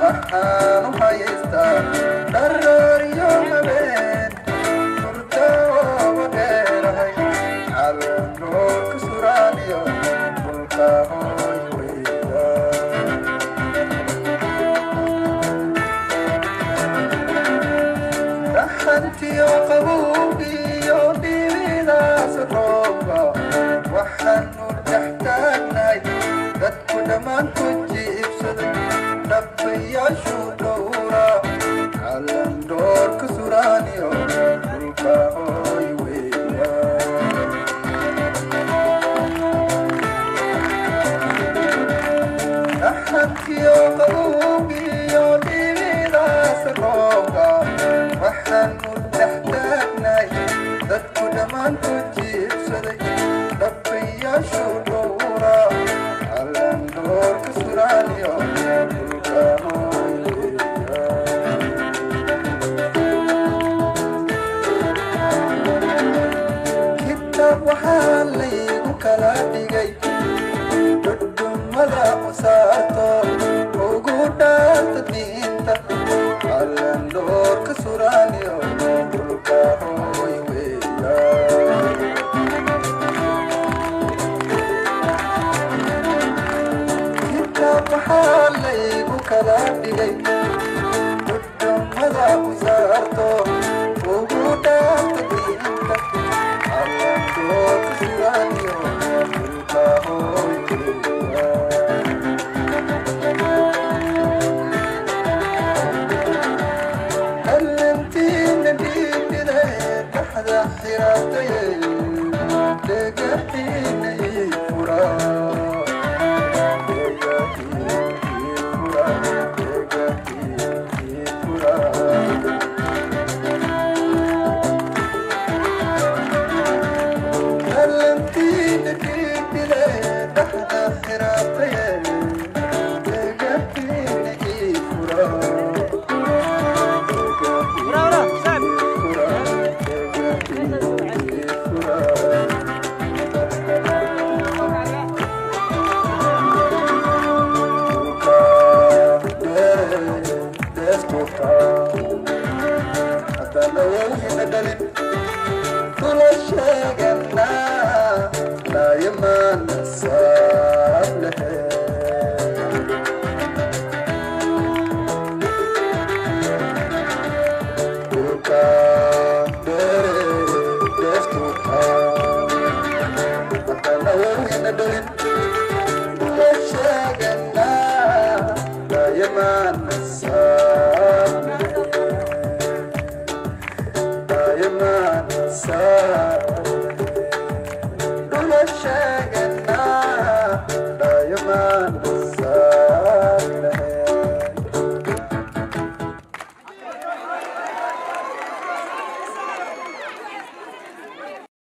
waxaanu haystaa dharar iyo habeen hurdo wadeerahay calanoo ka suraaniyo dhulka hooy weyda dhaxantiyo qabowgiyo dhibidaas roobka waxaanu dhex taagnahay dadku dhammaantood jiibsaday dhabayaashu dhowra calan dhoor ka suraaniyo dhulka hooy weya dhaxantiyo qabowgiyo dhibidaas roobka waxaanu dhex taagnahay dadku dhammaantood jiibsaday dhabayaashu dhowra calan dhoor ka suraaniyo dhulka hooy weya kitaab waxaa laygu kala dhigay dhudhumada usaato ugu dhaarta diinta calan dhoor ka suraaniyo dhulka hooy weya waxaa laygu kala dhigay dhudhumada usaarto ugu dhaarta diinta calan dhoor ka suraaniyo dhulka hooy weya halantiina dhiibile dhaxda xiraataye dhagaxiina ii furaa Yaman